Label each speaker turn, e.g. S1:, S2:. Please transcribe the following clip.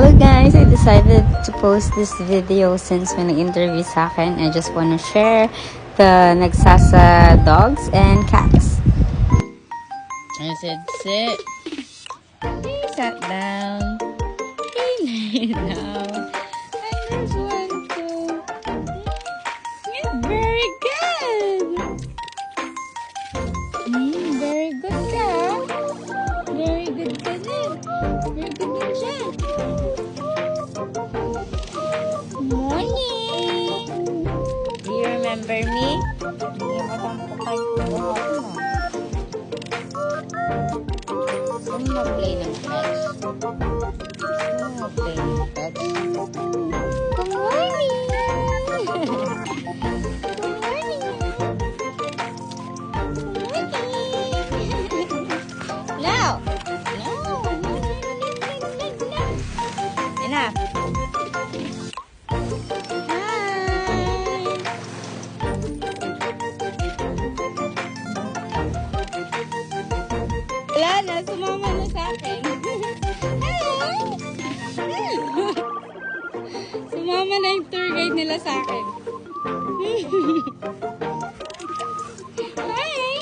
S1: Hello guys! I decided to post this video since when nag-interview sa akin. I just want to share the Nagsasa dogs and cats. I said, sit. He sat down. He lay down. And there's one too. Yeah, very good. Very good ka. Very good ka din. Very good din siya. Morning! Do you remember me? Hindi mo tampukay ko buhat mo. Gusto mo mag-play ng pets? Gusto mo mag-play ng pets? Good morning! Good morning! No! No! No! Enough! Wala na, sumama na sa akin. Sumama na yung tour guide nila sa akin. Hi!